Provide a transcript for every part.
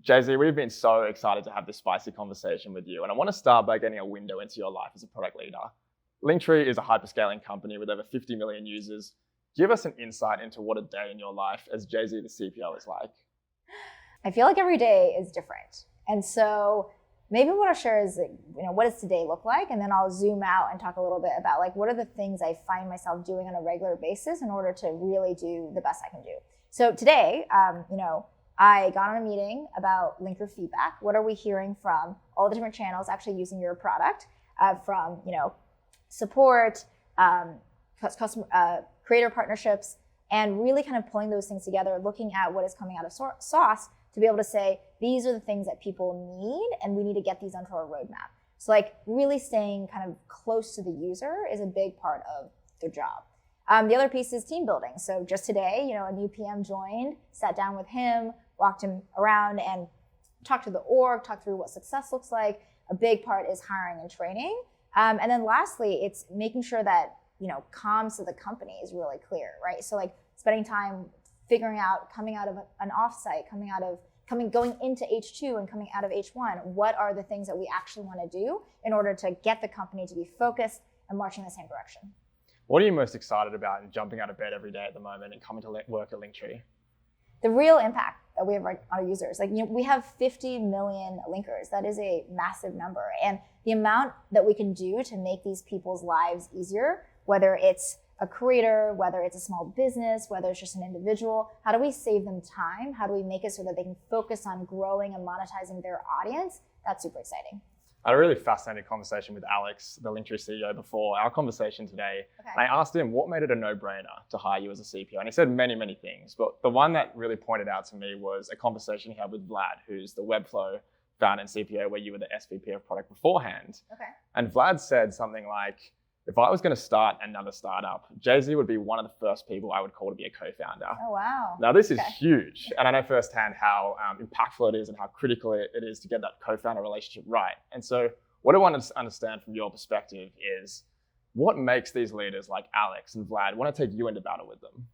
Jay-Z, we've been so excited to have this spicy conversation with you. And I want to start by getting a window into your life as a product leader. Linktree is a hyperscaling company with over 50 million users. Give us an insight into what a day in your life as Jay-Z, the CPO, is like. I feel like every day is different. And so maybe what I'll share is, what does today look like? And then I'll zoom out and talk a little bit about what are the things I find myself doing on a regular basis in order to really do the best I can do. So today, I got on a meeting about linker feedback. What are we hearing from all the different channels actually using your product, from support, customer, creator partnerships, and really kind of pulling those things together, looking at what is coming out of sauce to be able to say, these are the things that people need, and we need to get these onto our roadmap. So really staying kind of close to the user is a big part of their job. The other piece is team building. So just today, a new PM joined, sat down with him, walked him around and talked to the org, talked through what success looks like. A big part is hiring and training. And then lastly, it's making sure that, comms to the company is really clear, right? So spending time figuring out, coming out of an offsite, going into H2 and coming out of H1, what are the things that we actually want to do in order to get the company to be focused and marching in the same direction. What are you most excited about in jumping out of bed every day at the moment and coming to work at Linktree? The real impact that we have on our users. We have 50 million linkers. That is a massive number. And the amount that we can do to make these people's lives easier, whether it's a creator, whether it's a small business, whether it's just an individual, how do we save them time? How do we make it so that they can focus on growing and monetizing their audience? That's super exciting. I had a really fascinating conversation with Alex, the Linktree CEO, before our conversation today. Okay. And I asked him what made it a no-brainer to hire you as a CPO. And he said many, many things. But the one that really pointed out to me was a conversation he had with Vlad, who's the Webflow founder and CPO, where you were the SVP of product beforehand. Okay. And Vlad said something like, if I was going to start another startup, Jay-Z would be one of the first people I would call to be a co-founder. Oh, wow. Now, this is huge. And I know firsthand how impactful it is and how critical it is to get that co-founder relationship right. And so what I want to understand from your perspective is what makes these leaders like Alex and Vlad want to take you into battle with them?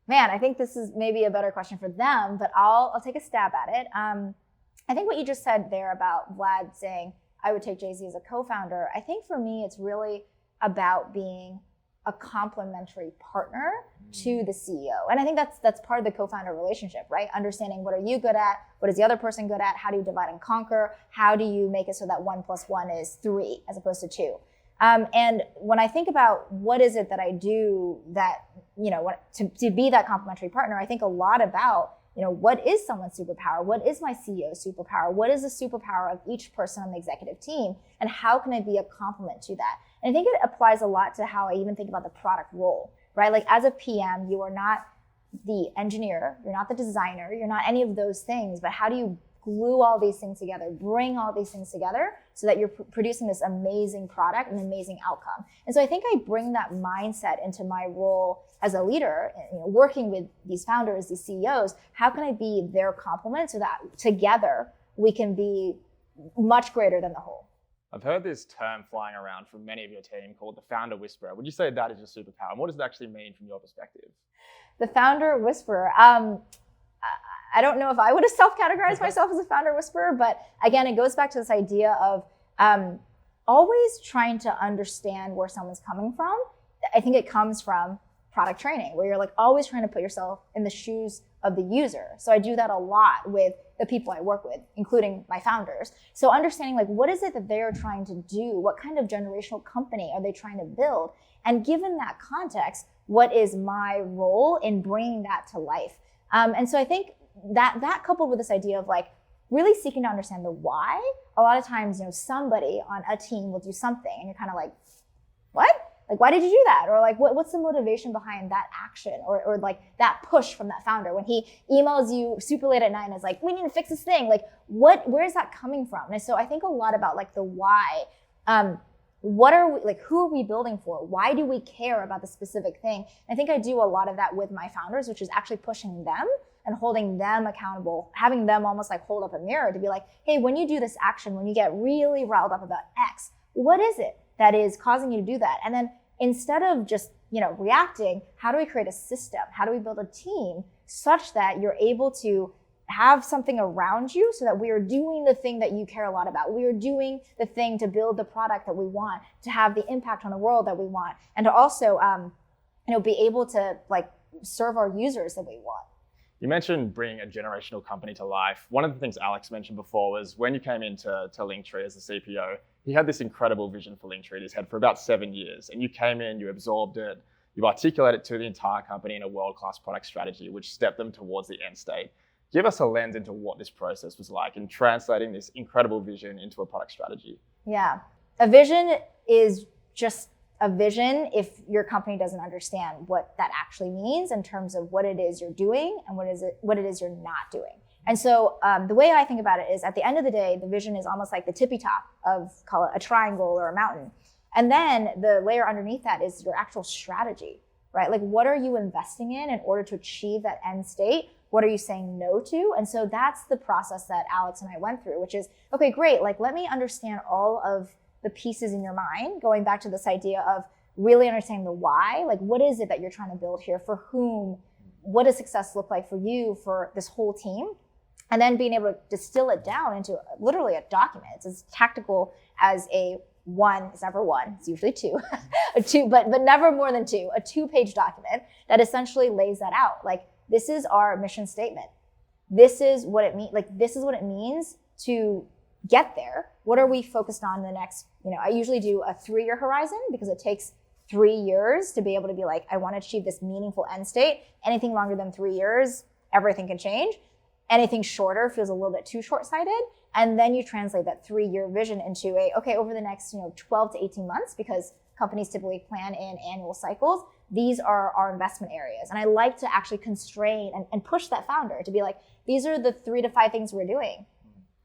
Man, I think this is maybe a better question for them, but I'll take a stab at it. I think what you just said there about Vlad saying, I would take Jay-Z as a co-founder, I think for me, it's really about being a complementary partner to the CEO. And I think that's part of the co-founder relationship, right? Understanding what are you good at? What is the other person good at? How do you divide and conquer? How do you make it so that 1 + 1 is 3 as opposed to 2? And when I think about what is it that I do that, to be that complementary partner, I think a lot about, what is someone's superpower? What is my CEO's superpower? What is the superpower of each person on the executive team? And how can I be a complement to that? And I think it applies a lot to how I even think about the product role, right? As a PM, you are not the engineer, you're not the designer, you're not any of those things, but how do you glue all these things together, bring all these things together so that you're producing this amazing product and amazing outcome. And so I think I bring that mindset into my role as a leader, working with these founders, these CEOs. How can I be their complement so that together we can be much greater than the whole? I've heard this term flying around from many of your team called the founder whisperer. Would you say that is your superpower? And what does it actually mean from your perspective? The founder whisperer. I don't know if I would have self-categorized myself as a founder whisperer, but again, it goes back to this idea of always trying to understand where someone's coming from. I think it comes from product training, where you're always trying to put yourself in the shoes of the user. So I do that a lot with the people I work with, including my founders. So understanding what is it that they're trying to do? What kind of generational company are they trying to build? And given that context, what is my role in bringing that to life? And so I think that coupled with this idea of really seeking to understand the why. A lot of times, somebody on a team will do something and you're kind of what? Why did you do that? Or what's the motivation behind that action? Or that push from that founder when he emails you super late at night and is we need to fix this thing. Where is that coming from? And so I think a lot about the why. What are we, who are we building for? Why do we care about the specific thing? I think I do a lot of that with my founders, which is actually pushing them and holding them accountable, having them almost hold up a mirror to be hey, when you do this action, when you get really riled up about X, what is it that is causing you to do that? And then instead of just, reacting, how do we create a system? How do we build a team such that you're able to have something around you so that we are doing the thing that you care a lot about. We are doing the thing to build the product that we want, to have the impact on the world that we want, and to also, be able to like serve our users that we want. You mentioned bringing a generational company to life. One of the things Alex mentioned before was when you came into Linktree as the CPO, he had this incredible vision for Linktree in his head for about 7 years. And you came in, you absorbed it, you articulated it to the entire company in a world-class product strategy, which stepped them towards the end state. Give us a lens into what this process was like in translating this incredible vision into a product strategy. Yeah. A vision is just a vision if your company doesn't understand what that actually means in terms of what it is you're doing and what it is you're not doing. And so the way I think about it is at the end of the day, the vision is almost like the tippy top of, call it a triangle or a mountain. And then the layer underneath that is your actual strategy, right? Like what are you investing in order to achieve that end state? What are you saying no to? And so that's the process that Alex and I went through, which is, okay, great. Like, let me understand all of the pieces in your mind, going back to this idea of really understanding the why. Like, what is it that you're trying to build here? For whom? What does success look like for you, for this whole team? And then being able to distill it down into literally a document. It's as tactical as a one. It's never one. It's usually two. A two, but never more than two. A 2-page document that essentially lays that out. Like, this is our mission statement. This is what it means. Like, this is what it means to get there. What are we focused on in the next, I usually do a 3-year horizon because it takes 3 years to be able to be like, I want to achieve this meaningful end state. Anything longer than 3 years, everything can change. Anything shorter feels a little bit too short-sighted. And then you translate that 3-year vision into over the next, 12 to 18 months, because companies typically plan in annual cycles. These are our investment areas. And I like to actually constrain and push that founder to be like, these are the 3 to 5 things we're doing.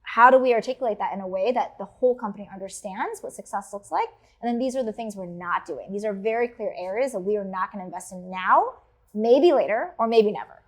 How do we articulate that in a way that the whole company understands what success looks like? And then these are the things we're not doing. These are very clear areas that we are not going to invest in now, maybe later, or maybe never.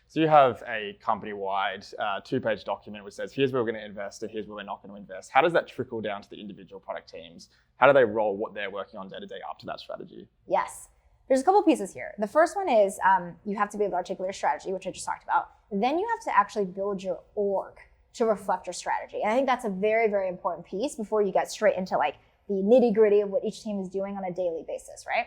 So you have a company-wide 2-page document which says, here's where we're going to invest and here's where we're not going to invest. How does that trickle down to the individual product teams? How do they roll what they're working on day to day up to that strategy? Yes. There's a couple pieces here. The first one is you have to be able to articulate your strategy, which I just talked about. Then you have to actually build your org to reflect your strategy. And I think that's a very, very important piece before you get straight into like the nitty gritty of what each team is doing on a daily basis, right?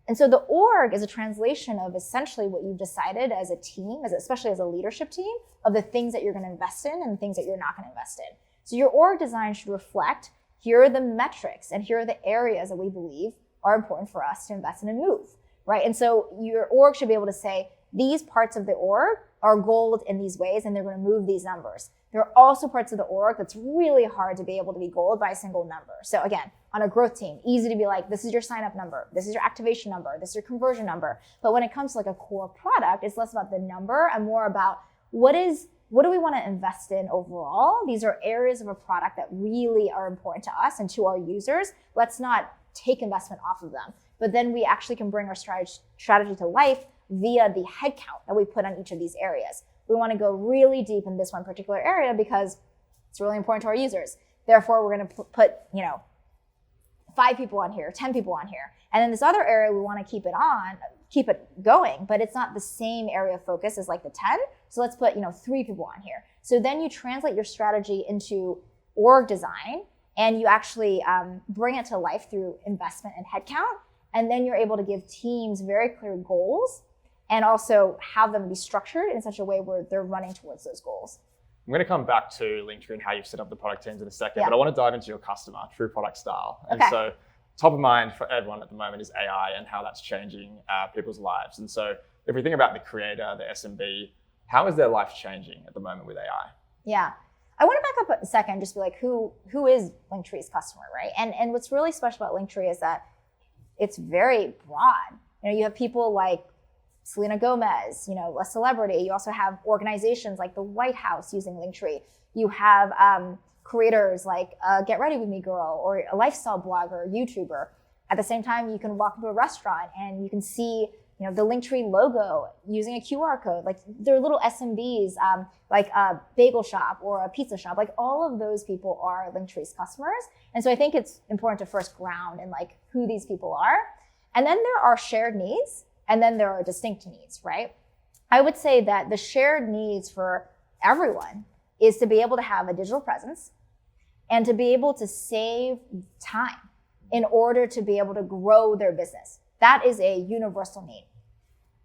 And so the org is a translation of essentially what you've decided as a team, especially as a leadership team, of the things that you're going to invest in and the things that you're not going to invest in. So your org design should reflect, here are the metrics and here are the areas that we believe are important for us to invest in and move, right? And so your org should be able to say, these parts of the org are goaled in these ways and they're going to move these numbers. There are also parts of the org that's really hard to be able to be goaled by a single number. So again, on a growth team, easy to be like, this is your sign up number, this is your activation number, this is your conversion number. But when it comes to like a core product, it's less about the number and more about what do we want to invest in overall? These are areas of a product that really are important to us and to our users. Let's not take investment off of them. But then we actually can bring our strategy to life via the headcount that we put on each of these areas. We want to go really deep in this one particular area because it's really important to our users. Therefore, we're going to put 5 people on here, 10 people on here. And in this other area, we want to keep it going, but it's not the same area of focus as like the 10. So let's put 3 people on here. So then you translate your strategy into org design and you actually bring it to life through investment and headcount. And then you're able to give teams very clear goals and also have them be structured in such a way where they're running towards those goals. I'm going to come back to Linktree and how you've set up the product teams in a second, but I want to dive into your customer, true product style. And so top of mind for everyone at the moment is AI and how that's changing people's lives. And so if we think about the creator, the SMB, how is their life changing at the moment with AI? Yeah. I want to back up a second and just be like, who is Linktree's customer, right? And what's really special about Linktree is that it's very broad. You have people like Selena Gomez, a celebrity. You also have organizations like the White House using Linktree. You have creators like Get Ready With Me Girl or a lifestyle blogger, YouTuber. At the same time, you can walk into a restaurant and you can see the Linktree logo using a QR code. Like they're little SMBs, like a bagel shop or a pizza shop. Like all of those people are Linktree's customers. And so I think it's important to first ground in like who these people are. And then there are shared needs and then there are distinct needs, right? I would say that the shared needs for everyone is to be able to have a digital presence and to be able to save time in order to be able to grow their business. That is a universal need.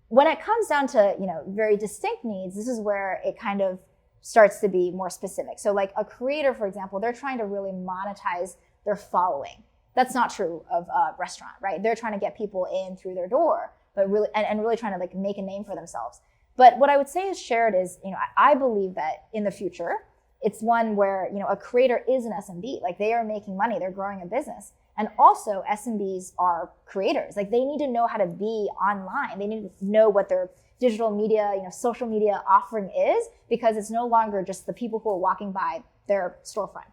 When it comes down to, very distinct needs, this is where it kind of starts to be more specific. So like a creator, for example, they're trying to really monetize their following. That's not true of a restaurant, right? They're trying to get people in through their door, but really, and really trying to like make a name for themselves. But what I would say is shared is, I believe that in the future, it's one where, a creator is an SMB. Like they are making money, they're growing a business. And also SMBs are creators. Like they need to know how to be online. They need to know what their digital media, social media offering is, because it's no longer just the people who are walking by their storefront.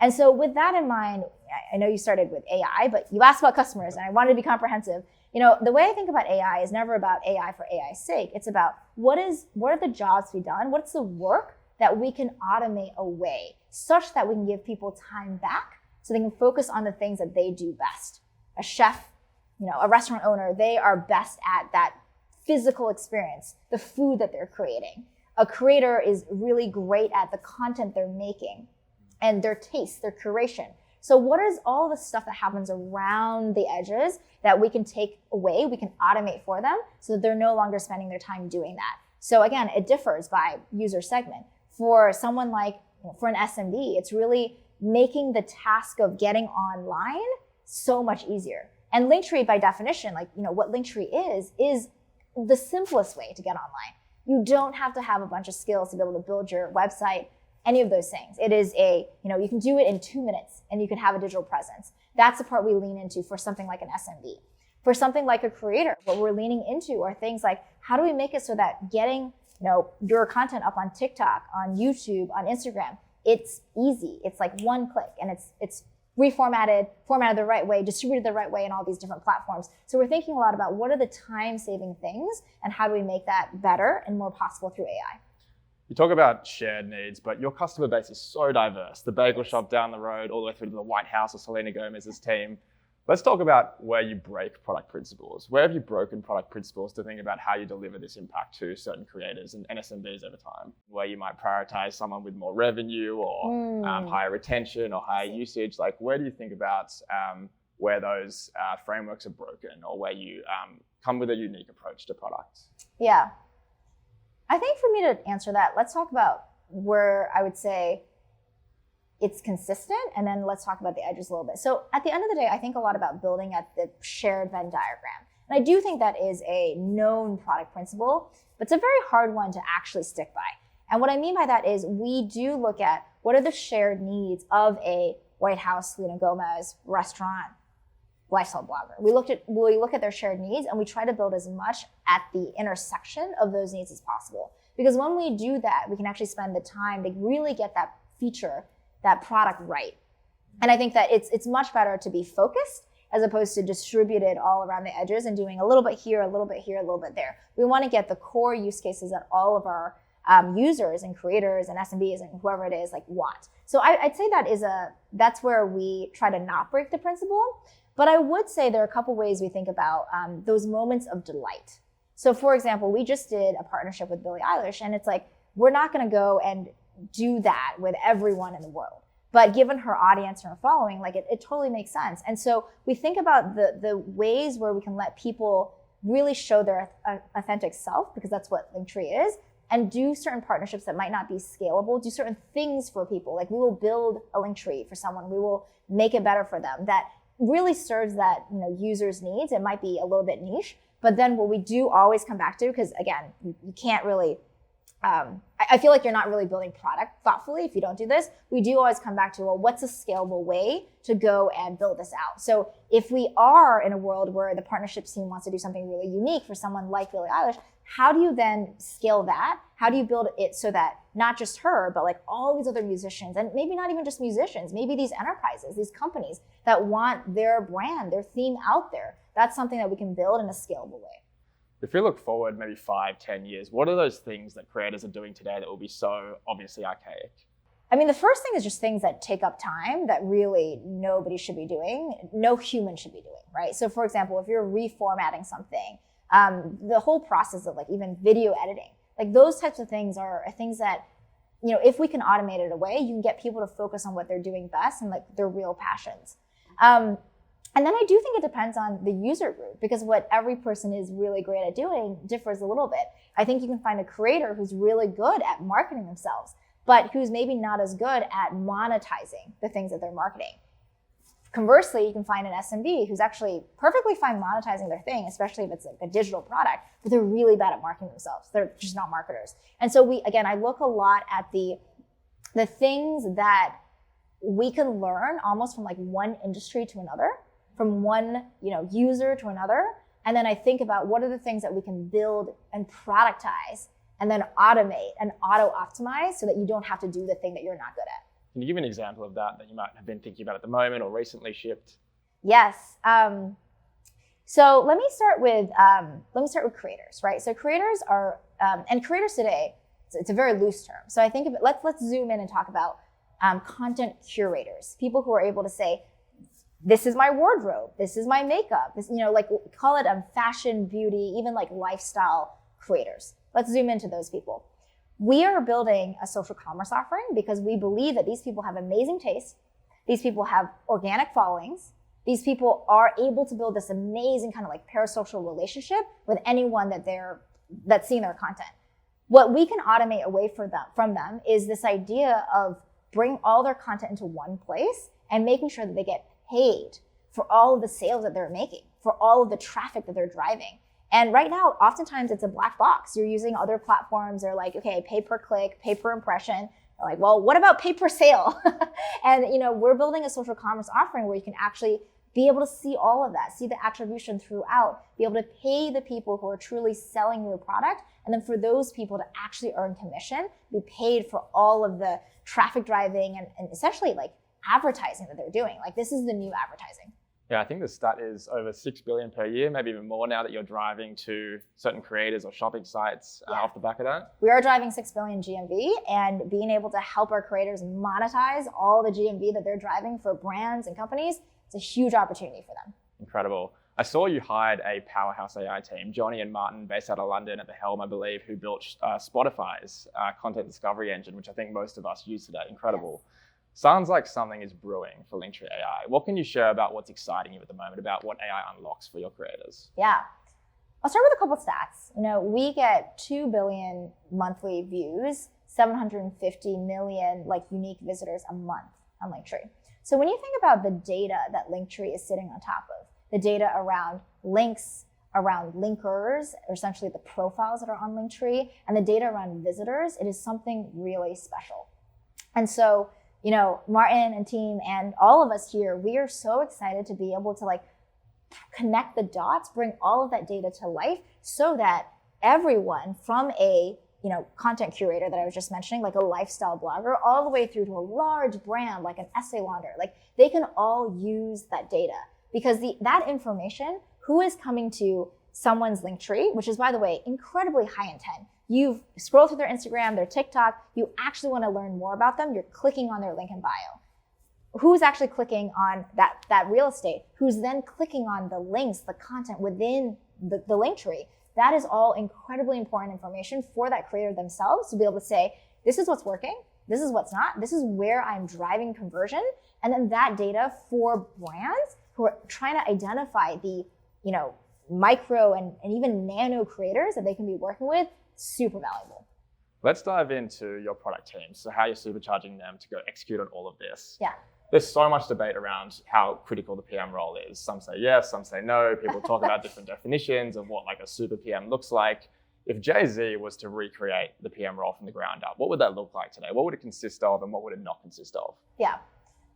And so with that in mind, I know you started with AI, but you asked about customers and I wanted to be comprehensive. The way I think about AI is never about AI for AI's sake. It's about what are the jobs to be done? What's the work that we can automate away such that we can give people time back so they can focus on the things that they do best. A chef, a restaurant owner, they are best at that physical experience, the food that they're creating. A creator is really great at the content they're making and their taste, their curation. So what is all the stuff that happens around the edges that we can take away, we can automate for them so that they're no longer spending their time doing that? So again, it differs by user segment. For someone like, for an SMB, it's really making the task of getting online so much easier. And Linktree, by definition, what Linktree is the simplest way to get online. You don't have to have a bunch of skills to be able to build your website, any of those things. It is you can do it in 2 minutes and you can have a digital presence. That's the part we lean into for something like an SMB. For something like a creator, what we're leaning into are things like, how do we make it so that getting your content up on TikTok, on YouTube, on Instagram, it's easy. It's like one click and it's reformatted, formatted the right way, distributed the right way in all these different platforms. So we're thinking a lot about what are the time-saving things and how do we make that better and more possible through AI. You talk about shared needs, but your customer base is so diverse. The bagel shop down the road, all the way through to the White House or Selena Gomez's team. Let's talk about where you break product principles. Where have you broken product principles to think about how you deliver this impact to certain creators and SMBs over time? Where you might prioritize someone with more revenue or higher retention or higher usage. Like, where do you think about where those frameworks are broken or where you come with a unique approach to products? Yeah. I think for me to answer that, let's talk about where I would say it's consistent, and then let's talk about the edges a little bit. So at the end of the day, I think a lot about building at the shared Venn diagram. And I do think that is a known product principle, but it's a very hard one to actually stick by. And what I mean by that is we do look at what are the shared needs of a White House, Selena Gomez restaurant, lifestyle blogger. We look at their shared needs and we try to build as much at the intersection of those needs as possible. Because when we do that, we can actually spend the time to really get that feature, that product right. And I think that it's much better to be focused as opposed to distributed all around the edges and doing a little bit here, a little bit here, a little bit there. We want to get the core use cases that all of our users and creators and SMBs and whoever it is want. So I'd say that's where we try to not break the principle. But I would say there are a couple ways we think about those moments of delight. So for example, we just did a partnership with Billie Eilish, and it's like, we're not going to go and do that with everyone in the world. But given her audience and her following, it totally makes sense. And so we think about the ways where we can let people really show their authentic self, because that's what Linktree is, and do certain partnerships that might not be scalable, do certain things for people. Like we will build a Linktree for someone, we will make it better for them that really serves that user's needs. It might be a little bit niche, but then what we do always come back to, because again, you can't really, I feel like you're not really building product thoughtfully if you don't do this. We do always come back to, well, what's a scalable way to go and build this out? So if we are in a world where the partnerships team wants to do something really unique for someone like Billie Eilish, how do you then scale that? How do you build it so that not just her, but all these other musicians, and maybe not even just musicians, maybe these enterprises, these companies that want their brand, their theme out there, that's something that we can build in a scalable way. If you look forward maybe 5-10 years, what are those things that creators are doing today that will be so obviously archaic? I mean, the first thing is just things that take up time that really nobody should be doing, no human should be doing, right? So for example, if you're reformatting something, the whole process of even video editing, those types of things are things that if we can automate it away, you can get people to focus on what they're doing best and like their real passions. And then I do think it depends on the user group, because what every person is really great at doing differs a little bit. I think you can find a creator who's really good at marketing themselves, but who's maybe not as good at monetizing the things that they're marketing. Conversely, you can find an SMB who's actually perfectly fine monetizing their thing, especially if it's like a digital product, but they're really bad at marketing themselves. They're just not marketers. And so I look a lot at the things that we can learn almost from like one industry to another, from one user to another. And then I think about what are the things that we can build and productize and then automate and auto-optimize so that you don't have to do the thing that you're not good at. Can you give an example of that you might have been thinking about at the moment or recently shipped? Yes. So let me start with creators, right? So creators are, and creators today, it's a very loose term. So I think of it, let's zoom in and talk about content curators, people who are able to say, this is my wardrobe, this is my makeup, this, call it fashion, beauty, even like lifestyle creators. Let's zoom into those people. We are building a social commerce offering because we believe that these people have amazing taste. These people have organic followings. These people are able to build this amazing kind of like parasocial relationship with anyone that's seeing their content. What we can automate away from them is this idea of bring all their content into one place and making sure that they get paid for all of the sales that they're making, for all of the traffic that they're driving. And right now, oftentimes it's a black box. You're using other platforms. They're like, okay, pay per click, pay per impression. They're like, well, what about pay per sale? And we're building a social commerce offering where you can actually be able to see all of that, see the attribution throughout, be able to pay the people who are truly selling your product, and then for those people to actually earn commission, be paid for all of the traffic driving and essentially like advertising that they're doing. Like this is the new advertising. Yeah, I think the stat is over 6 billion per year, maybe even more now that you're driving to certain creators or shopping sites off the back of that. We are driving 6 billion GMV, and being able to help our creators monetize all the GMV that they're driving for brands and companies, it's a huge opportunity for them. Incredible. I saw you hired a powerhouse AI team, Johnny and Martin, based out of London at the helm, I believe, who built Spotify's content discovery engine, which I think most of us use today. Incredible. Yes. Sounds like something is brewing for Linktree AI. What can you share about what's exciting you at the moment, about what AI unlocks for your creators? Yeah, I'll start with a couple of stats. We get 2 billion monthly views, 750 million unique visitors a month on Linktree. So when you think about the data that Linktree is sitting on top of, the data around links, around linkers, or essentially the profiles that are on Linktree, and the data around visitors, it is something really special. And so Martin and team and all of us here, we are so excited to be able to connect the dots, bring all of that data to life so that everyone from a content curator that I was just mentioning, like a lifestyle blogger, all the way through to a large brand like an Estee Lauder, they can all use that data because that information, who is coming to someone's Linktree, which is, by the way, incredibly high intent. You've scrolled through their Instagram, their TikTok, you actually want to learn more about them, you're clicking on their link in bio. Who's actually clicking on that real estate? Who's then clicking on the links, the content within the Linktree? That is all incredibly important information for that creator themselves to be able to say, this is what's working, this is what's not, this is where I'm driving conversion. And then that data for brands who are trying to identify the micro and even nano creators that they can be working with, super valuable. Let's dive into your product team. So how you're supercharging them to go execute on all of this. Yeah. There's so much debate around how critical the PM role is. Some say yes, some say no. People talk about different definitions of what a super PM looks like. If Jay-Z was to recreate the PM role from the ground up, what would that look like today? What would it consist of and what would it not consist of? Yeah.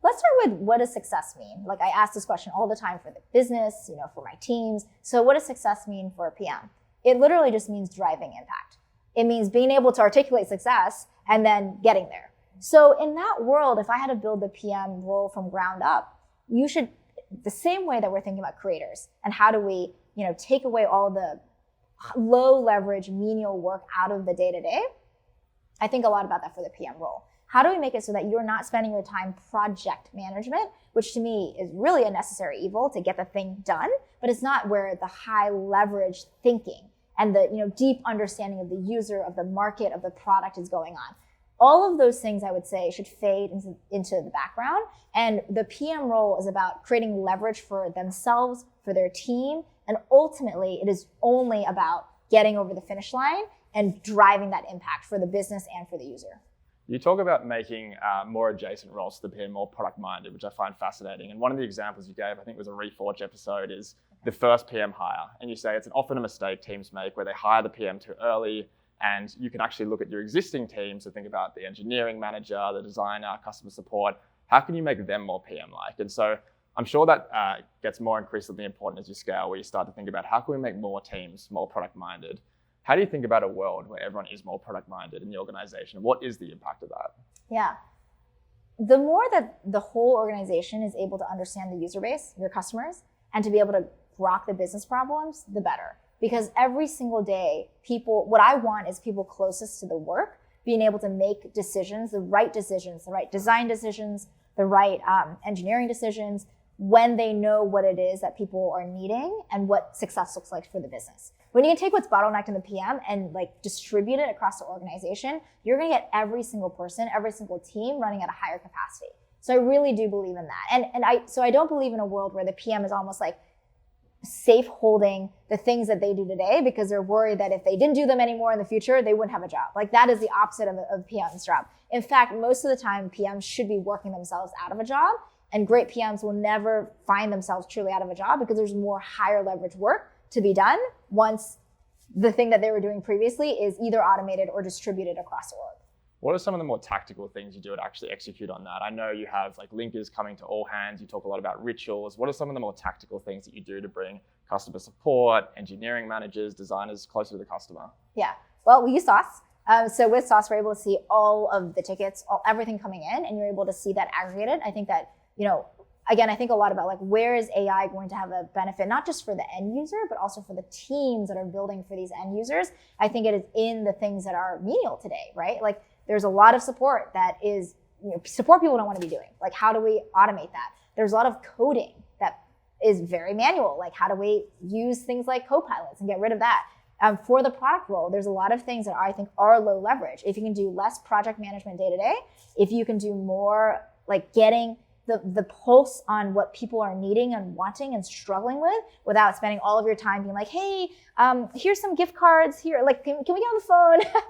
Let's start with, what does success mean? I ask this question all the time for the business, for my teams. So what does success mean for a PM? It literally just means driving impact. It means being able to articulate success and then getting there. So in that world, if I had to build the PM role from ground up, you should, the same way that we're thinking about creators and how do we, take away all the low leverage menial work out of the day-to-day, I think a lot about that for the PM role. How do we make it so that you're not spending your time project management, which to me is really a necessary evil to get the thing done, but it's not where the high leverage thinking and the deep understanding of the user, of the market, of the product is going on. All of those things, I would say, should fade into the background. And the PM role is about creating leverage for themselves, for their team. And ultimately, it is only about getting over the finish line and driving that impact for the business and for the user. You talk about making more adjacent roles to the PM more product-minded, which I find fascinating. And one of the examples you gave, I think it was a Reforge episode, is the first PM hire. And you say it's often a mistake teams make where they hire the PM too early, and you can actually look at your existing teams to think about the engineering manager, the designer, customer support. How can you make them more PM-like? And so I'm sure that gets more increasingly important as you scale, where you start to think about how can we make more teams more product-minded? How do you think about a world where everyone is more product-minded in the organization? What is the impact of that? Yeah. The more that the whole organization is able to understand the user base, your customers, and to be able to grok the business problems, the better. Because every single day, what I want is people closest to the work being able to make decisions, the right design decisions, the right engineering decisions, when they know what it is that people are needing and what success looks like for the business. When you can take what's bottlenecked in the PM and distribute it across the organization, you're gonna get every single person, every single team running at a higher capacity. So I really do believe in that. So I don't believe in a world where the PM is almost safe holding the things that they do today because they're worried that if they didn't do them anymore in the future, they wouldn't have a job. That is the opposite of PM's job. In fact, most of the time, PMs should be working themselves out of a job, and great PMs will never find themselves truly out of a job because there's more higher leverage work to be done once the thing that they were doing previously is either automated or distributed across the org. What are some of the more tactical things you do to actually execute on that? I know you have linkers coming to all hands. You talk a lot about rituals. What are some of the more tactical things that you do to bring customer support, engineering managers, designers closer to the customer? Yeah, well, we use Sauce. So with Sauce, we're able to see all of the tickets, everything coming in, and you're able to see that aggregated. I think that, again, I think a lot about where is AI going to have a benefit, not just for the end user, but also for the teams that are building for these end users. I think it is in the things that are menial today, right? There's a lot of support that is, support people don't want to be doing. How do we automate that? There's a lot of coding that is very manual. How do we use things like copilots and get rid of that? For the product role, there's a lot of things that I think are low leverage. If you can do less project management day to day, if you can do more getting the pulse on what people are needing and wanting and struggling with without spending all of your time being hey, here's some gift cards here. Can we get on the phone?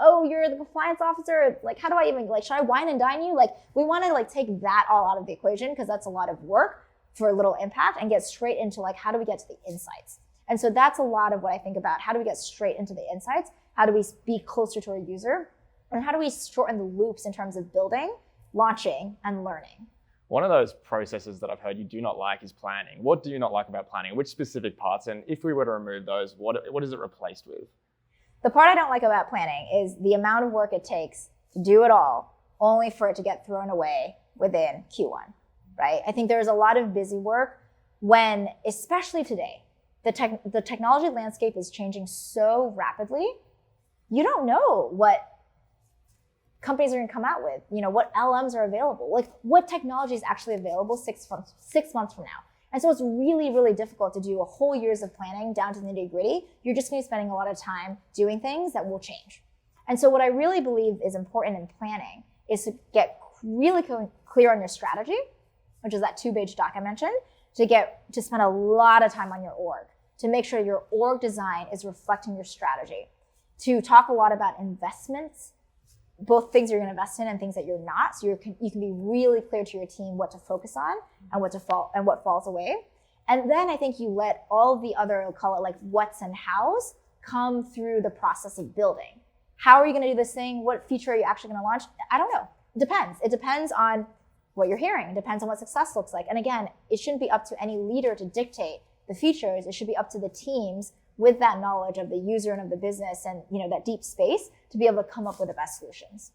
Oh, you're the compliance officer. How do I even, should I wine and dine you? We want to take that all out of the equation because that's a lot of work for a little impact and get straight into how do we get to the insights? And so that's a lot of what I think about. How do we get straight into the insights? How do we be closer to our user? And how do we shorten the loops in terms of building, launching, and learning? One of those processes that I've heard you do not like is planning. What do you not like about planning? Which specific parts? And if we were to remove those, what is it replaced with? The part I don't like about planning is the amount of work it takes to do it all, only for it to get thrown away within Q1, right? I think there's a lot of busy work when, especially today, the technology landscape is changing so rapidly. You don't know what companies are going to come out with, what LMs are available, what technology is actually available 6 months from now. And so it's really, really difficult to do a whole years of planning down to the nitty gritty. You're just going to be spending a lot of time doing things that will change. And so what I really believe is important in planning is to get really clear on your strategy, which is that 2-page doc I mentioned, to spend a lot of time on your org, to make sure your org design is reflecting your strategy, to talk a lot about investments, both things you're going to invest in and things that you're not, so you can be really clear to your team what to focus on and what falls away. And then I think you let all the other, I'll call it what's and hows, come through the process of building. How are you going to do this thing? What feature are you actually going to launch? I don't know. It depends. It depends on what you're hearing. It depends on what success looks like. And again, it shouldn't be up to any leader to dictate the features. It should be up to the teams with that knowledge of the user and of the business and that deep space to be able to come up with the best solutions.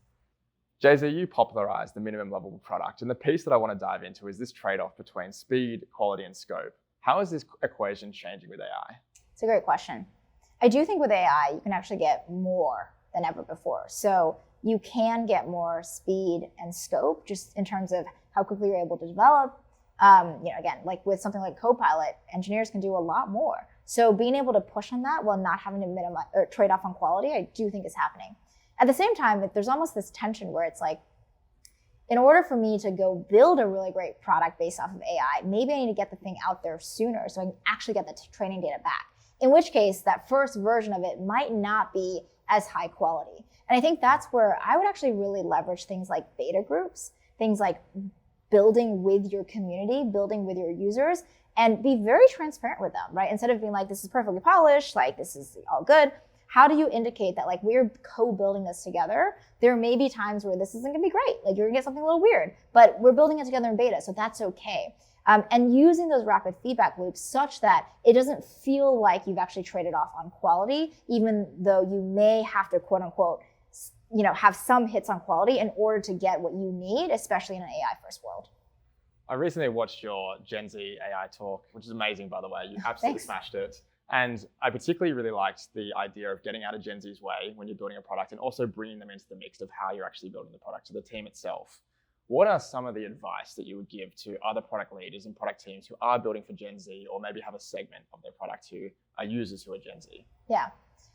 Jay-Z, you popularized the minimum level product, and the piece that I want to dive into is this trade-off between speed, quality, and scope. How is this equation changing with AI? It's a great question. I do think with AI, you can actually get more than ever before. So you can get more speed and scope just in terms of how quickly you're able to develop. Again, with something like Copilot, engineers can do a lot more. So being able to push on that while not having to minimize or trade off on quality, I do think is happening. At the same time, there's almost this tension where it's like, in order for me to go build a really great product based off of AI, maybe I need to get the thing out there sooner so I can actually get the training data back. In which case, that first version of it might not be as high quality. And I think that's where I would actually really leverage things like beta groups, things like building with your community, building with your users, and be very transparent with them, right? Instead of being like, this is perfectly polished, like this is all good. How do you indicate that like we're co-building this together? There may be times where this isn't gonna be great. Like you're gonna get something a little weird, but we're building it together in beta, so that's okay. And using those rapid feedback loops such that it doesn't feel like you've actually traded off on quality, even though you may have to quote unquote, have some hits on quality in order to get what you need, especially in an AI first world. I recently watched your Gen Z AI talk, which is amazing, by the way. You absolutely smashed it. And I particularly really liked the idea of getting out of Gen Z's way when you're building a product and also bringing them into the mix of how you're actually building the product, to the team itself. What are some of the advice that you would give to other product leaders and product teams who are building for Gen Z, or maybe have a segment of their product who are users who are Gen Z? Yeah.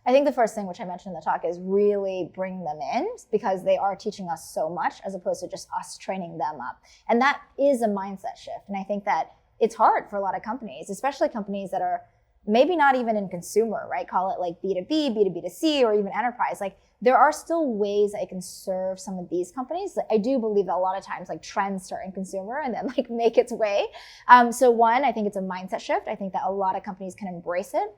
I think the first thing, which I mentioned in the talk, is really bring them in because they are teaching us so much as opposed to just us training them up. And that is a mindset shift. And I think that it's hard for a lot of companies, especially companies that are maybe not even in consumer, right? Call it like B2B, B2B2C, or even enterprise. Like there are still ways I can serve some of these companies. I do believe that a lot of times like trends start in consumer and then like make its way. So one, I think it's a mindset shift. I think that a lot of companies can embrace it.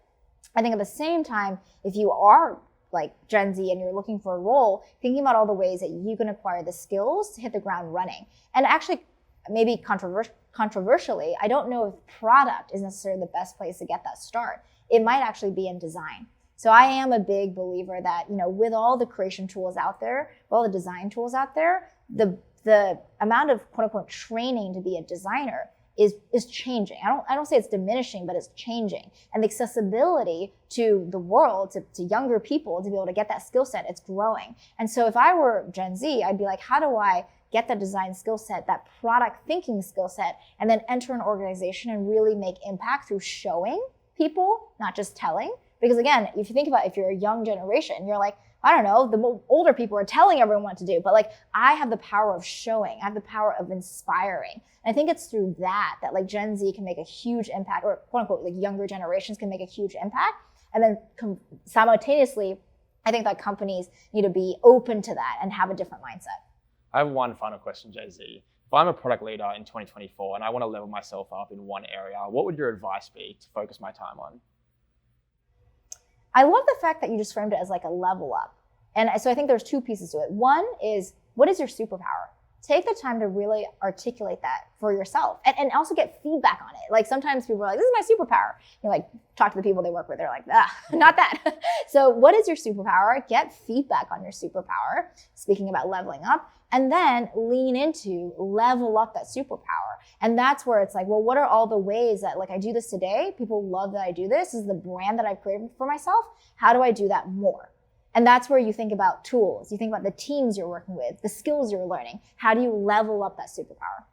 I think at the same time, if you are like Gen Z and you're looking for a role, thinking about all the ways that you can acquire the skills to hit the ground running. And actually, maybe controversially, I don't know if product is necessarily the best place to get that start. It might actually be in design. So I am a big believer that, with all the creation tools out there, with all the design tools out there, the amount of quote unquote training to be a designer is changing. I don't say it's diminishing, but it's changing. And the accessibility to the world, to younger people to be able to get that skill set, it's growing. And so if I were Gen Z, I'd be like, how do I get that design skill set, that product thinking skill set, and then enter an organization and really make impact through showing people, not just telling? Because again, if you think about if you're a young generation, you're like, I don't know, the older people are telling everyone what to do, but like I have the power of showing, I have the power of inspiring. And I think it's through that like Gen Z can make a huge impact, or quote unquote, like younger generations can make a huge impact. And then simultaneously, I think that companies need to be open to that and have a different mindset. I have one final question, Jay-Z. If I'm a product leader in 2024 and I want to level myself up in one area, what would your advice be to focus my time on? I love the fact that you just framed it as like a level up. And so I think there's two pieces to it. One is, what is your superpower? Take the time to really articulate that for yourself and also get feedback on it. Like sometimes people are like, this is my superpower. You like talk to the people they work with, they're like, not that. So what is your superpower? Get feedback on your superpower, speaking about leveling up, and then lean into level up that superpower. And that's where it's like, well, what are all the ways that like I do this today? People love that I do this. This is the brand that I've created for myself. How do I do that more? And that's where you think about tools. You think about the teams you're working with, the skills you're learning. How do you level up that superpower?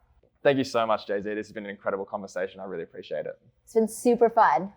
Thank you so much, Jay-Z. This has been an incredible conversation. I really appreciate it. It's been super fun.